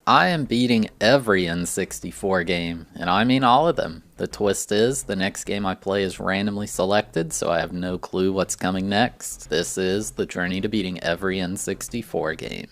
I am beating every N64 game, and I mean all of them. The twist is, the next game I play is randomly selected, so I have no clue what's coming next. This is the journey to beating every N64 game.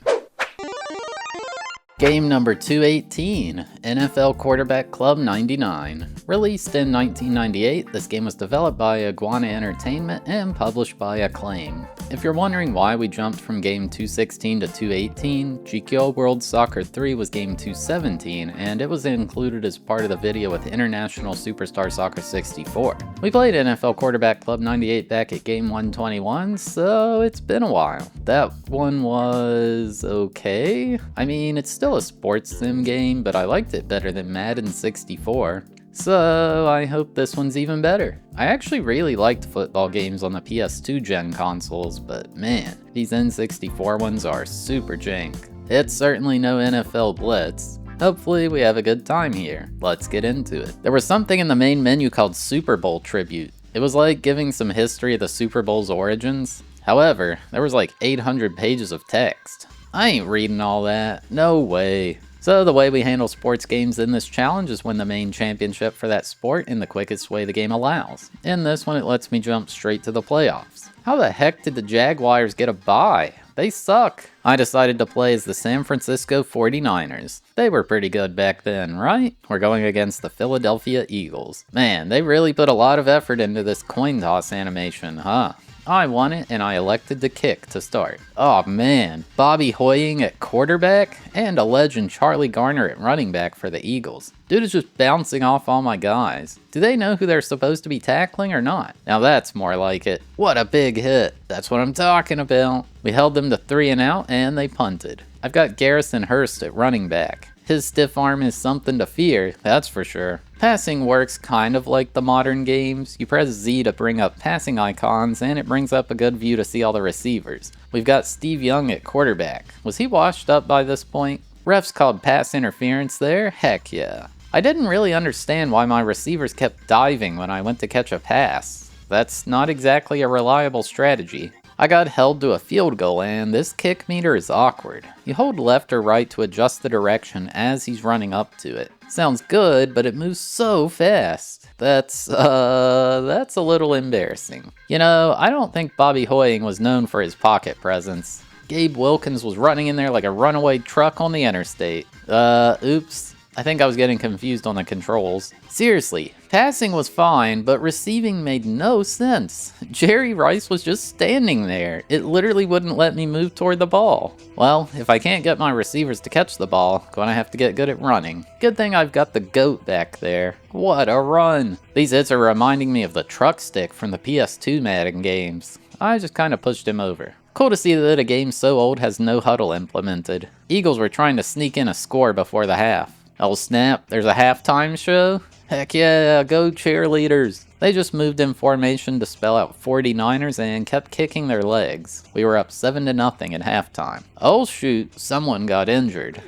Game number 218, NFL Quarterback Club 99. Released in 1998, this game was developed by Iguana Entertainment and published by Acclaim. If you're wondering why we jumped from game 216 to 218, GQ World Soccer 3 was game 217, and it was included as part of the video with International Superstar Soccer 64. We played NFL Quarterback Club 98 back at game 121, so it's been a while. That one was okay. I mean, it's still a sports sim game, but I liked it better than Madden 64. So I hope this one's even better. I actually really liked football games on the PS2 gen consoles, but man, these N64 ones are super jank. It's certainly no NFL Blitz. Hopefully we have a good time here. Let's get into it. There was something in the main menu called Super Bowl Tribute. It was like giving some history of the Super Bowl's origins. However, there was like 800 pages of text. I ain't reading all that, no way. So the way we handle sports games in this challenge is win the main championship for that sport in the quickest way the game allows. In this one it lets me jump straight to the playoffs. How the heck did the Jaguars get a bye? They suck. I decided to play as the San Francisco 49ers. They were pretty good back then, right? We're going against the Philadelphia Eagles. Man, they really put a lot of effort into this coin toss animation, huh? I won it, and I elected to kick to start. Oh man, Bobby Hoying at quarterback, and a legend Charlie Garner at running back for the Eagles. Dude is just bouncing off all my guys. Do they know who they're supposed to be tackling or not? Now that's more like it. What a big hit. That's what I'm talking about. We held them to 3 and out, and they punted. I've got Garrison Hurst at running back. His stiff arm is something to fear, that's for sure. Passing works kind of like the modern games. You press Z to bring up passing icons, and it brings up a good view to see all the receivers. We've got Steve Young at quarterback. Was he washed up by this point? Refs called pass interference there? Heck yeah. I didn't really understand why my receivers kept diving when I went to catch a pass. That's not exactly a reliable strategy. I got held to a field goal, and this kick meter is awkward. You hold left or right to adjust the direction as he's running up to it. Sounds good, but it moves so fast. That's a little embarrassing. You know, I don't think Bobby Hoying was known for his pocket presence. Gabe Wilkins was running in there like a runaway truck on the interstate. Oops. I think I was getting confused on the controls. Seriously, passing was fine, but receiving made no sense. Jerry Rice was just standing there. It literally wouldn't let me move toward the ball. Well, if I can't get my receivers to catch the ball, gonna have to get good at running. Good thing I've got the GOAT back there. What a run! These hits are reminding me of the truck stick from the PS2 Madden games. I just kinda pushed him over. Cool to see that a game so old has no huddle implemented. Eagles were trying to sneak in a score before the half. Oh snap, there's a halftime show? Heck yeah, go cheerleaders! They just moved in formation to spell out 49ers and kept kicking their legs. We were up 7-0 at halftime. Oh shoot, someone got injured.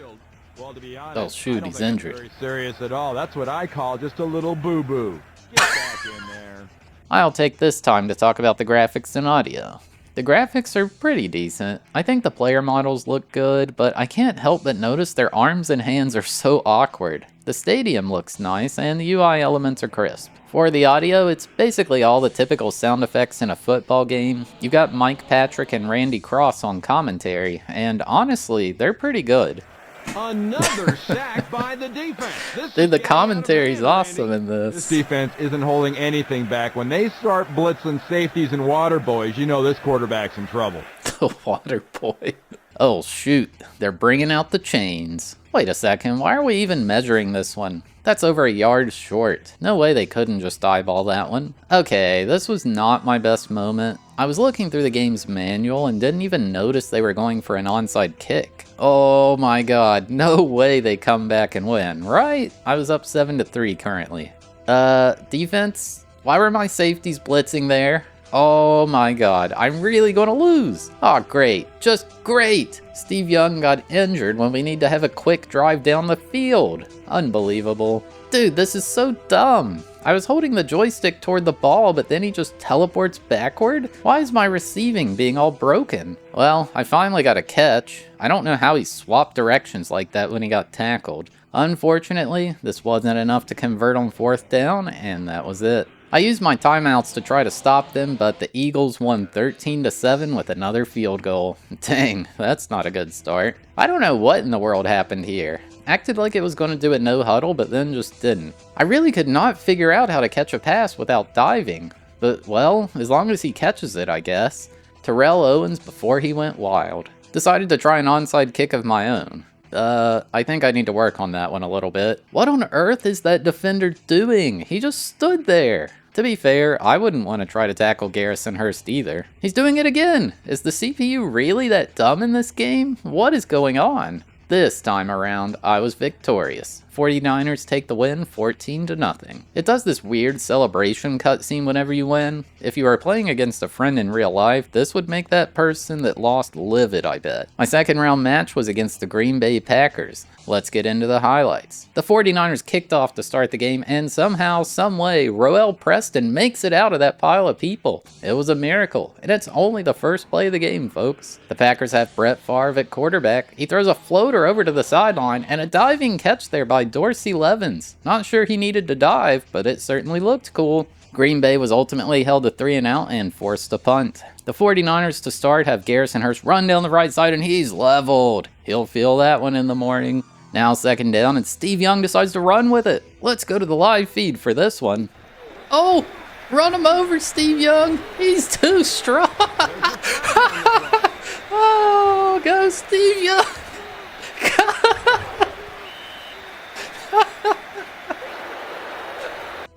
Well, to be honest, Oh shoot, he's injured. Very serious at all. That's what I call just a little boo-boo. Get back in there. I'll take this time to talk about the graphics and audio. The graphics are pretty decent. I think the player models look good, but I can't help but notice their arms and hands are so awkward. The stadium looks nice, and the UI elements are crisp. For the audio, it's basically all the typical sound effects in a football game. You've got Mike Patrick and Randy Cross on commentary, and honestly, they're pretty good. Another sack by the defense. Dude, the commentary's awesome in This this. defense isn't holding anything back. When they start blitzing safeties and water boys, you know this quarterback's in trouble. The water boy. Oh shoot, they're bringing out the chains. Wait a second, why are we even measuring this one? That's over a yard short. No way they couldn't just eyeball that one. Okay, this was not my best moment. I was looking through the game's manual and didn't even notice they were going for an onside kick. Oh my god, no way they come back and win, right? I was up 7-3 currently. Defense? Why were my safeties blitzing there? Oh my god, I'm really gonna lose. Oh great, just great. Steve Young got injured when we need to have a quick drive down the field. Unbelievable. Dude, this is so dumb. I was holding the joystick toward the ball, but then he just teleports backward? Why is my receiving being all broken? Well, I finally got a catch. I don't know how he swapped directions like that when he got tackled. Unfortunately, this wasn't enough to convert on 4th down, and that was it. I used my timeouts to try to stop them, but the Eagles won 13-7 with another field goal. Dang, that's not a good start. I don't know what in the world happened here. Acted like it was going to do a no huddle, but then just didn't. I really could not figure out how to catch a pass without diving. But, well, as long as he catches it, I guess. Terrell Owens, before he went wild, decided to try an onside kick of my own. I think I need to work on that one a little bit. What on earth is that defender doing? He just stood there. To be fair, I wouldn't want to try to tackle Garrison Hurst either. He's doing it again! Is the CPU really that dumb in this game? What is going on? This time around, I was victorious. 49ers take the win 14-0. It does this weird celebration cutscene whenever you win. If you are playing against a friend in real life, this would make that person that lost livid, I bet. My second round match was against the Green Bay Packers. Let's get into the highlights. The 49ers kicked off to start the game, and somehow, someway, Roel Preston makes it out of that pile of people. It was a miracle, and it's only the first play of the game, folks. The Packers have Brett Favre at quarterback. He throws a floater over to the sideline, and a diving catch there by Dorsey Levens. Not sure he needed to dive, but it certainly looked cool. Green Bay was ultimately held to 3-and-out and forced to punt. The 49ers to start have Garrison Hurst run down the right side, and he's leveled. He'll feel that one in the morning. Now 2nd down, and Steve Young decides to run with it. Let's go to the live feed for this one. Oh, run him over, Steve Young. He's too strong. Oh, go Steve Young.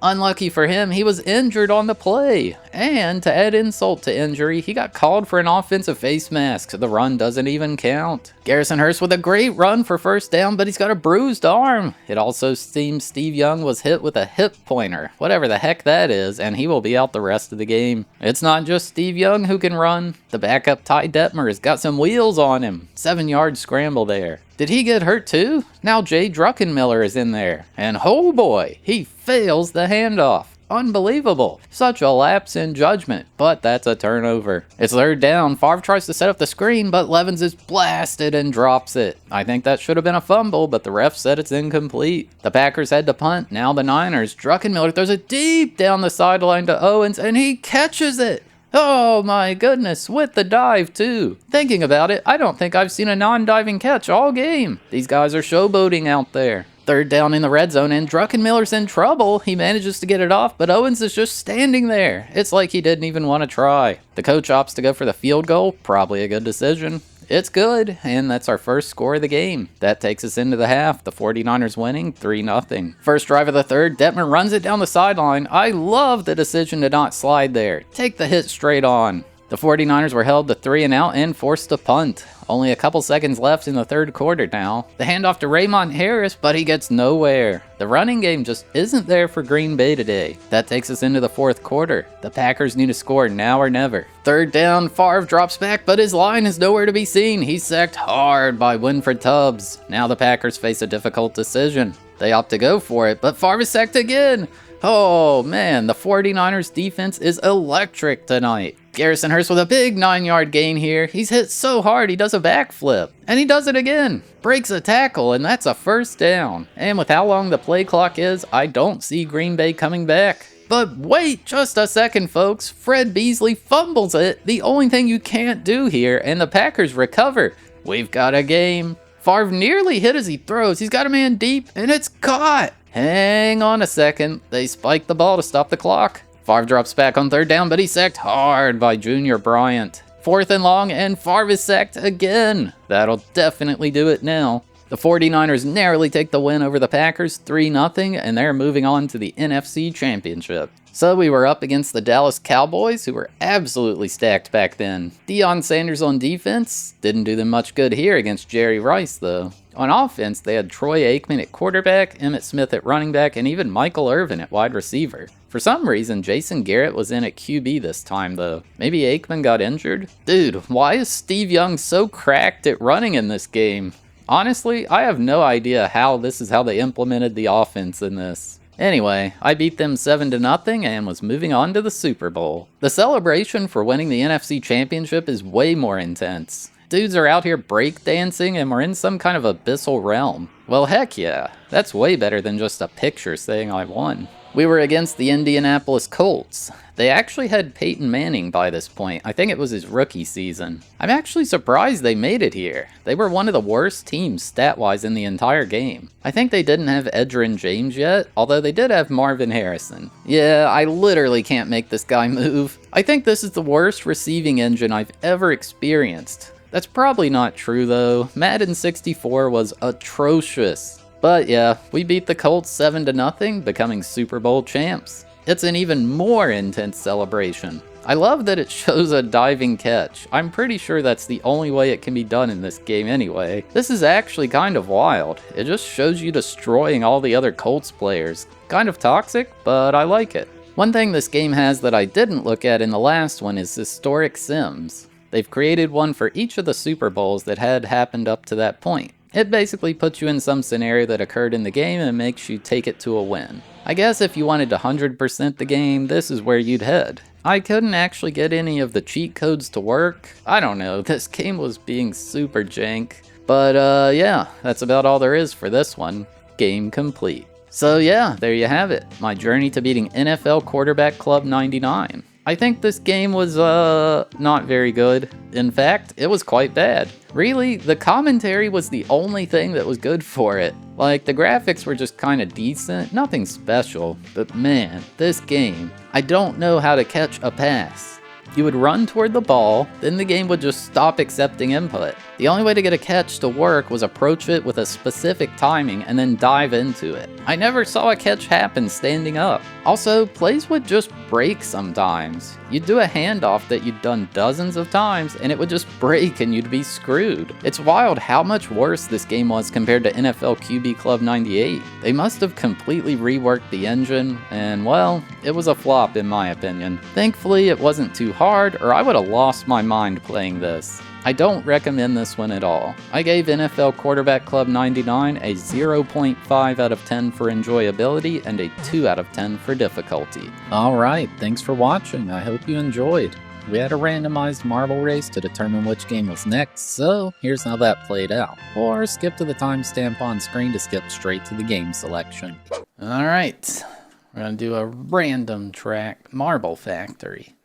Unlucky for him, he was injured on the play. And to add insult to injury, he got called for an offensive face mask. The run doesn't even count. Garrison Hurst with a great run for 1st down, but he's got a bruised arm. It also seems Steve Young was hit with a hip pointer, whatever the heck that is, and he will be out the rest of the game. It's not just Steve Young who can run. The backup Ty Detmer has got some wheels on him. 7-yard scramble there. Did he get hurt too? Now Jay Druckenmiller is in there. And oh boy, he fails the handoff. Unbelievable. Such a lapse in judgment, but that's a turnover. It's 3rd down. Favre tries to set up the screen, but Levens is blasted and drops it. I think that should have been a fumble, but the ref said it's incomplete. The Packers had to punt. Now the Niners. Druckenmiller throws it deep down the sideline to Owens, and he catches it. Oh my goodness, with the dive too. Thinking about it, I don't think I've seen a non-diving catch all game. These guys are showboating out there. 3rd down in the red zone, and Druckenmiller's in trouble. He manages to get it off, but Owens is just standing there. It's like he didn't even want to try. The coach opts to go for the field goal. Probably a good decision. It's good, and that's our first score of the game. That takes us into the half, the 49ers winning 3-0. First drive of the 3rd, Detmer runs it down the sideline. I love the decision to not slide there. Take the hit straight on. The 49ers were held to 3-and-out and forced to punt. Only a couple seconds left in the 3rd quarter now. The handoff to Raymond Harris, but he gets nowhere. The running game just isn't there for Green Bay today. That takes us into the 4th quarter. The Packers need to score now or never. 3rd down, Favre drops back, but his line is nowhere to be seen. He's sacked hard by Winfred Tubbs. Now the Packers face a difficult decision. They opt to go for it, but Favre is sacked again. Oh man, the 49ers defense is electric tonight. Garrison Hurst with a big 9-yard gain here. He's hit so hard he does a backflip. And he does it again. Breaks a tackle, and that's a 1st down. And with how long the play clock is, I don't see Green Bay coming back. But wait just a second, folks. Fred Beasley fumbles it. The only thing you can't do here, and the Packers recover. We've got a game. Favre nearly hit as he throws. He's got a man deep, and it's caught. Hang on a second. They spike the ball to stop the clock. Favre drops back on 3rd down, but he's sacked hard by Junior Bryant. 4th and long, and Favre is sacked again. That'll definitely do it now. The 49ers narrowly take the win over the Packers 3-0, and they're moving on to the NFC Championship. So we were up against the Dallas Cowboys, who were absolutely stacked back then. Deion Sanders on defense didn't do them much good here against Jerry Rice, though. On offense, they had Troy Aikman at quarterback, Emmitt Smith at running back, and even Michael Irvin at wide receiver. For some reason, Jason Garrett was in at QB this time, though. Maybe Aikman got injured? Dude, why is Steve Young so cracked at running in this game? Honestly, I have no idea how this is how they implemented the offense in this. Anyway, I beat them 7-0 and was moving on to the Super Bowl. The celebration for winning the NFC Championship is way more intense. Dudes are out here breakdancing and we're in some kind of abyssal realm. Well, heck yeah, that's way better than just a picture saying I won. We were against the Indianapolis Colts. They actually had Peyton Manning by this point. I think it was his rookie season. I'm actually surprised they made it here. They were one of the worst teams stat-wise in the entire game. I think they didn't have Edgerrin James yet, although they did have Marvin Harrison. Yeah, I literally can't make this guy move. I think this is the worst receiving engine I've ever experienced. That's probably not true though. Madden 64 was atrocious. But yeah, we beat the Colts 7-0, becoming Super Bowl champs. It's an even more intense celebration. I love that it shows a diving catch. I'm pretty sure that's the only way it can be done in this game anyway. This is actually kind of wild. It just shows you destroying all the other Colts players. Kind of toxic, but I like it. One thing this game has that I didn't look at in the last one is historic sims. They've created one for each of the Super Bowls that had happened up to that point. It basically puts you in some scenario that occurred in the game and makes you take it to a win. I guess if you wanted to 100% the game, this is where you'd head. I couldn't actually get any of the cheat codes to work. I don't know, this game was being super jank. But yeah, that's about all there is for this one. Game complete. So yeah, there you have it. My journey to beating NFL Quarterback Club 99. I think this game was, not very good. In fact, it was quite bad. Really, the commentary was the only thing that was good for it. Like, the graphics were just kinda decent, nothing special. But man, this game, I don't know how to catch a pass. You would run toward the ball, then the game would just stop accepting input. The only way to get a catch to work was approach it with a specific timing and then dive into it. I never saw a catch happen standing up. Also, plays would just break sometimes. You'd do a handoff that you'd done dozens of times and it would just break and you'd be screwed. It's wild how much worse this game was compared to NFL QB Club 98. They must have completely reworked the engine and, well, it was a flop in my opinion. Thankfully, it wasn't too hard or I would have lost my mind playing this. I don't recommend this one at all. I gave NFL Quarterback Club 99 a 0.5 out of 10 for enjoyability and a 2 out of 10 for difficulty. Alright, thanks for watching. I hope you enjoyed. We had a randomized marble race to determine which game was next, so here's how that played out. Or skip to the timestamp on screen to skip straight to the game selection. Alright, we're gonna do a random track Marble Factory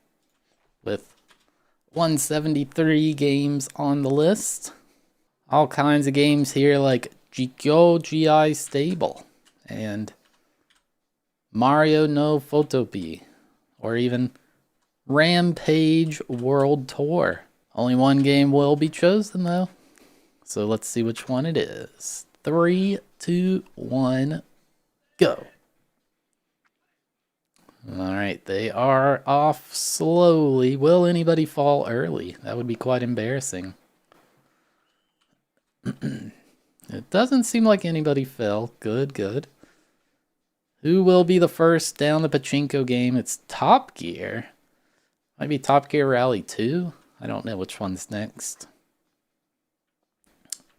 with 173 games on the list. All kinds of games here like Jikyo GI Stable and Mario no Photopy, or even Rampage World Tour. Only one game will be chosen though, so let's see which one it is. 3, 2, 1, go. Alright, they are off slowly. Will anybody fall early? That would be quite embarrassing. It doesn't seem like anybody fell. Good, good. Who will be the first down the pachinko game? It's Top Gear. Might be Top Gear Rally 2? I don't know which one's next.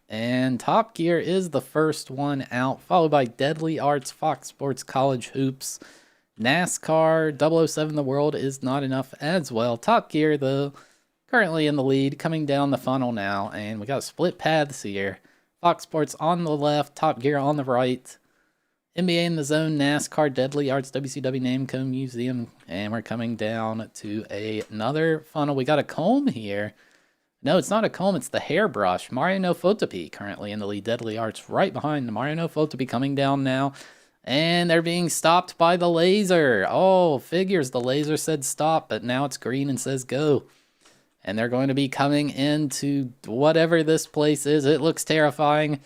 And Top Gear is the first one out, followed by Deadly Arts, Fox Sports College Hoops, NASCAR, 007 The World Is Not Enough as well. Top Gear, though, currently in the lead, coming down the funnel now, and we got split paths here. Fox Sports on the left, Top Gear on the right. NBA in the Zone, NASCAR, Deadly Arts, WCW Namco Museum, and we're coming down to another funnel. We got a comb here. No, it's not a comb, it's the hairbrush. Mario no Photopy currently in the lead. Deadly Arts right behind the Mario no Photopy coming down now. And they're being stopped by the laser. Oh, figures. The laser said stop, but now it's green and says go. And they're going to be coming into whatever this place is. It looks terrifying.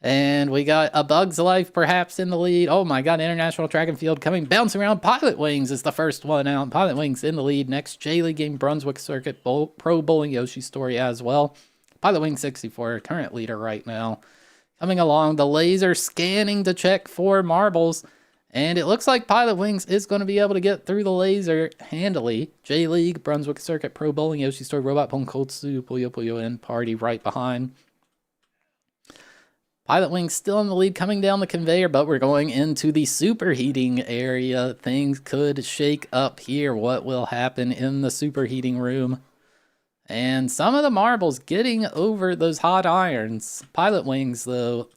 And we got A Bug's Life perhaps in the lead. Oh my god, International Track and Field coming, bouncing around. Pilot Wings is the first one out. Pilot Wings in the lead. Next, J-League game, Brunswick Circuit, Pro Bowling Yoshi Story as well. Pilot Wings 64, current leader right now. Coming along, the laser scanning to check for marbles. And it looks like Pilot Wings is going to be able to get through the laser handily. J-League, Brunswick Circuit, Pro Bowling, Yoshi Story, Robot Pong, Cold Stew, Puyo Puyo, and Party right behind. Pilot Wings still in the lead coming down the conveyor, but we're going into the superheating area. Things could shake up here. What will happen in the superheating room? And some of the marbles getting over those hot irons. Pilot Wings, though.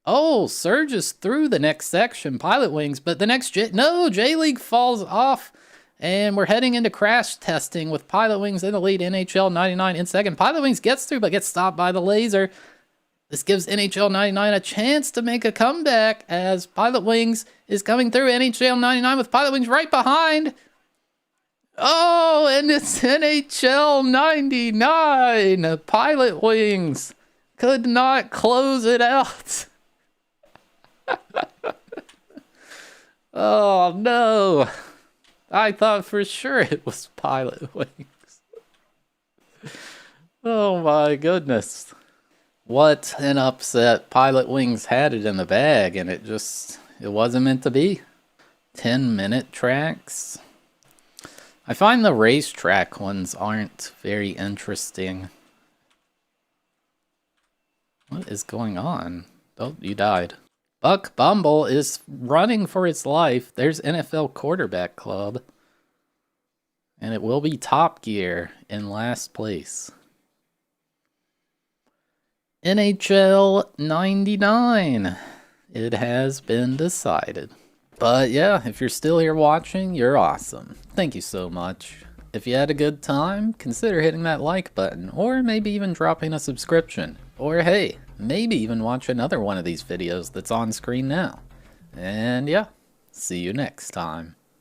Oh, surges through the next section. Pilot Wings, but the next J-League falls off. And we're heading into crash testing with Pilot Wings in the lead. NHL 99 in second. Pilot Wings gets through, but gets stopped by the laser. This gives NHL 99 a chance to make a comeback as Pilot Wings is coming through. NHL 99 with Pilot Wings right behind. Oh, and it's NHL 99. Pilot Wings could not close it out. Oh, no. I thought for sure it was Pilot Wings. Oh, my goodness. What an upset. Pilot Wings had it in the bag, and it wasn't meant to be. 10-minute tracks. I find the racetrack ones aren't very interesting. What is going on? Oh, you died. Buck Bumble is running for its life. There's NFL Quarterback Club. And it will be Top Gear in last place. NHL 99. It has been decided. But yeah, if you're still here watching, you're awesome. Thank you so much. If you had a good time, consider hitting that like button, or maybe even dropping a subscription. Or hey, maybe even watch another one of these videos that's on screen now. And yeah, see you next time.